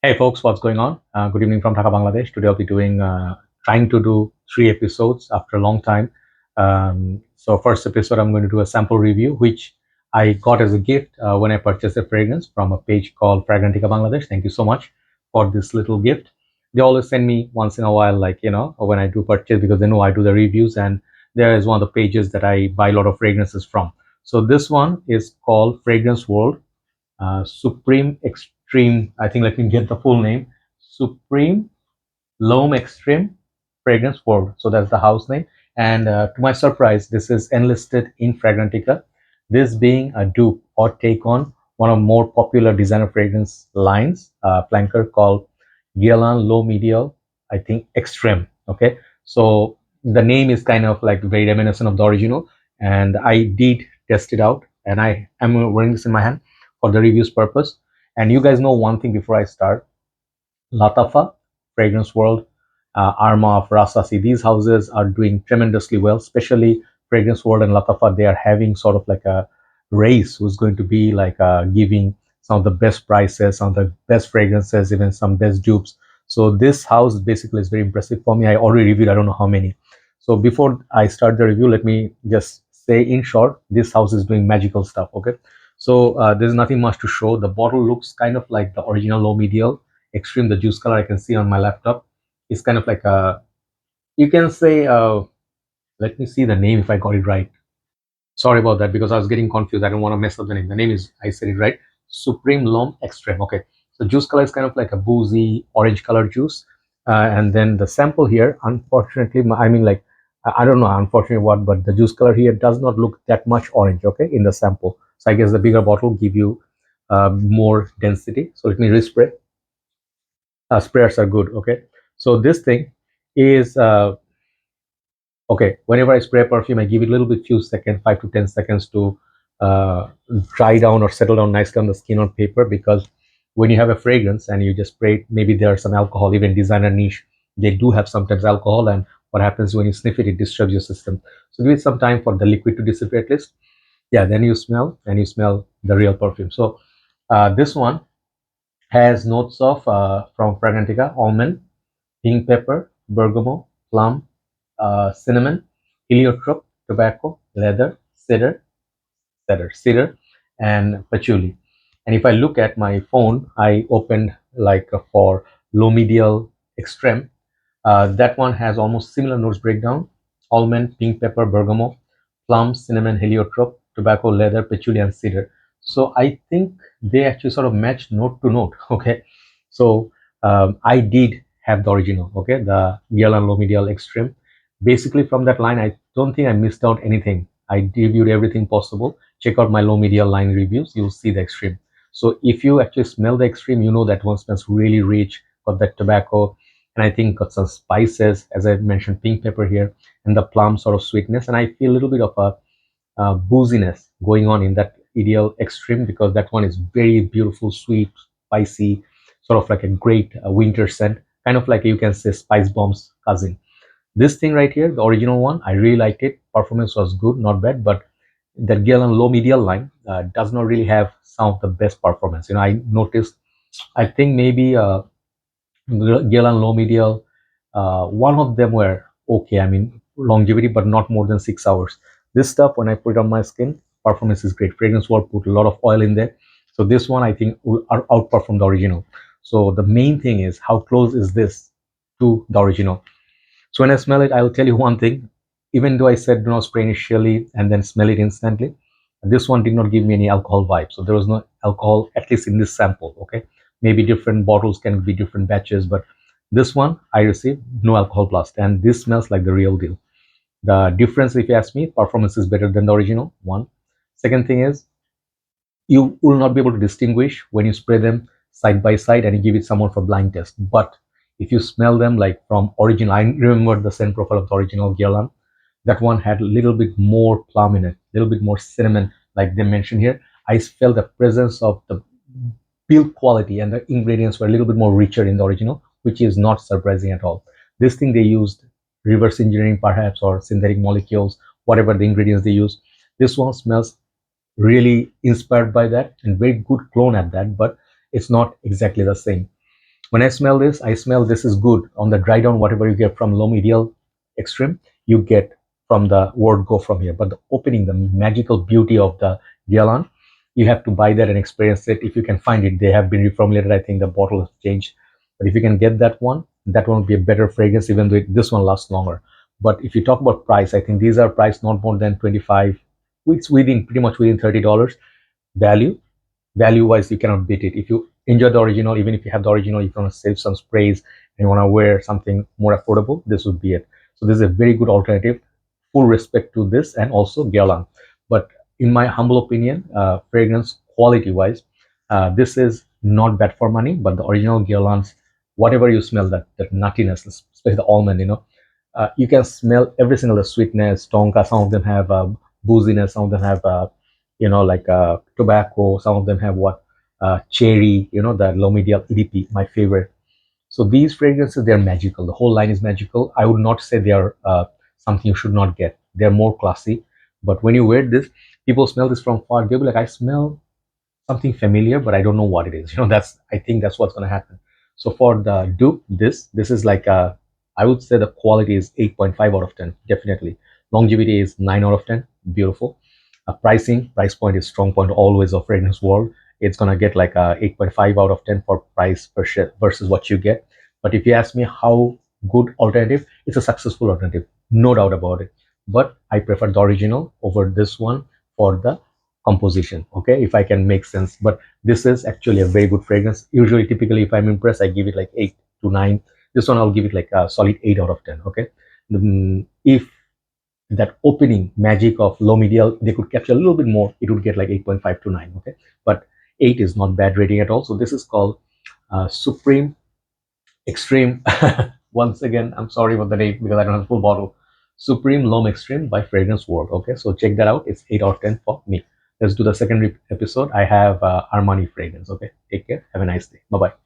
Hey folks, what's going on? Good evening from Dhaka, Bangladesh. Today I'll be trying to do 3 episodes after a long time. So first episode, I'm going to do a sample review, which I got as a gift when I purchased a fragrance from a page called Fragrantica Bangladesh. Thank you so much for this little gift. They always send me once in a while, like, when I do purchase, because they know I do the reviews, and there is one of the pages that I buy a lot of fragrances from. So this one is called Fragrance World Supreme Extreme. I think let me get the full name. Supreme L'homme Extreme Fragrance World. So that's the house name. And to my surprise, this is enlisted in Fragrantica. This being a dupe or take on one of more popular designer fragrance lines, flanker called Guerlain L'homme Ideal, I think Extreme. Okay, so the name is kind of like very reminiscent of the original, and I did test it out, and I am wearing this in my hand for the reviews purpose. And you guys know one thing before I start: Latafa, Fragrance World, Arma, Rasasi, these houses are doing tremendously well, especially Fragrance World and Latafa. They are having sort of like a race who's going to be like giving some of the best prices, some of the best fragrances, even some best dupes. So this house basically is very impressive for me. I already reviewed, I don't know how many. So before I start the review, let me just say in short, this house is doing magical stuff. Okay. So there's nothing much to show. The bottle looks kind of like the original low medial Extreme. The juice color I can see on my laptop is kind of like a, you can say, let me see the name if I got it right. Sorry about that, because I was getting confused. I don't want to mess up the name. The name is, I said it right, Supreme L'homme Extreme. Okay, so juice color is kind of like a boozy orange color juice. And then the sample here, unfortunately, I mean, like, I don't know, unfortunately what, but the juice color here does not look that much orange, okay, in the sample. So I guess the bigger bottle give you more density. So let me respray. Sprayers are good. Okay, so this thing is okay. Whenever I spray perfume, I give it a little bit few seconds, 5 to 10 seconds to uh, dry down or settle down nicely on the skin or paper, because when you have a fragrance and you just spray it, maybe there's some alcohol. Even designer niche, they do have sometimes alcohol, and what happens when you sniff it, it disturbs your system. So give it some time for the liquid to dissipate at least. Yeah, then you smell, and you smell the real perfume. So this one has notes of from Fragrantica: almond, pink pepper, bergamot, plum, cinnamon, heliotrope, tobacco, leather, cedar, and patchouli. And if I look at my phone, I opened like for low medial extreme. That one has almost similar notes breakdown: almond, pink pepper, bergamot, plum, cinnamon, heliotrope, tobacco, leather, patchouli, and cedar. So I think they actually sort of match note to note. Okay, so I did have the original. Okay, the Guerlain L'homme Ideal Extreme. Basically, from that line, I don't think I missed out anything. I reviewed everything possible. Check out my low medial line reviews. You'll see the extreme. So if you actually smell the extreme, you know that one smells really rich, got that tobacco, and I think got some spices, as I mentioned, pink pepper here, and the plum sort of sweetness. And I feel a little bit of a booziness going on in that ideal extreme, because that one is very beautiful, sweet, spicy, sort of like a great winter scent, kind of like you can say Spice Bomb's cousin. This thing right here, the original one, I really liked it. Performance was good, not bad, but the Guerlain low medial line does not really have some of the best performance. I noticed, I think maybe Guerlain low medial, one of them were okay. I mean, longevity, but not more than 6 hours. This stuff, when I put it on my skin, performance is great. Fragrance World put a lot of oil in there. So this one, I think, will outperform the original. So the main thing is, how close is this to the original? So when I smell it, I will tell you one thing. Even though I said do not spray initially and then smell it instantly, this one did not give me any alcohol vibe. So there was no alcohol, at least in this sample. Okay, maybe different bottles can be different batches, but this one I received no alcohol blast, and this smells like the real deal. The difference, if you ask me, performance is better than the original one. Second thing is, you will not be able to distinguish when you spray them side by side and you give it someone for blind test. But if you smell them like from original, I remember the scent profile of the original Guerlain. That one had a little bit more plum in it, a little bit more cinnamon, like they mentioned here. I felt the presence of the build quality, and the ingredients were a little bit more richer in the original, which is not surprising at all. This thing they used reverse engineering perhaps, or synthetic molecules, whatever the ingredients they use. This one smells really inspired by that, and very good clone at that, but it's not exactly the same. When I smell this, I smell this is good. On the dry down, whatever you get from L'homme Ideal Extreme, you get from the word go from here. But the opening, the magical beauty of the Guerlain, you have to buy that and experience it. If you can find it, they have been reformulated. I think the bottle has changed. But if you can get that one will be a better fragrance, even though this one lasts longer. But if you talk about price, I think these are priced not more than 25, it's within pretty much within $30 value. Value wise, you cannot beat it. If you enjoy the original, even if you have the original, if you want to save some sprays and you want to wear something more affordable, this would be it. So this is a very good alternative. Full respect to this and also Guerlain. But in my humble opinion, fragrance quality wise, this is not bad for money. But the original Guerlain's, whatever you smell, that nuttiness, especially the almond, you can smell every single the sweetness, tonka. Some of them have booziness. Some of them have like tobacco. Some of them have what cherry. The L'homme Ideal EDP, my favorite. So these fragrances, they're magical. The whole line is magical. I would not say they are something you should not get. They're more classy. But when you wear this, people smell this from far. They'll be like, I smell something familiar, but I don't know what it is. I think that's what's going to happen. So for the dupe, this is like I would say the quality is 8.5 out of 10, definitely. Longevity is 9 out of 10, beautiful. Price point is strong point always of fragrance world. It's gonna get like a 8.5 out of 10 for price per share versus what you get. But if you ask me how good alternative, it's a successful alternative, no doubt about it. But I prefer the original over this one for the composition. Okay, if I can make sense. But this is actually a very good fragrance. Usually, typically, if I'm impressed, I give it like 8 to 9. This one I'll give it like a solid 8 out of 10. Okay, if that opening magic of L'homme Ideal, they could capture a little bit more, it would get like 8.5 to 9. Okay, but 8 is not bad rating at all. So this is called Supreme Extreme. Once again, I'm sorry for the name because I don't have a full bottle. Supreme L'homme Extreme by Fragrance World. Okay, so check that out. It's 8 out of 10 for me. Let's do the second episode. I have Armani fragrance. Okay, take care. Have a nice day. Bye bye.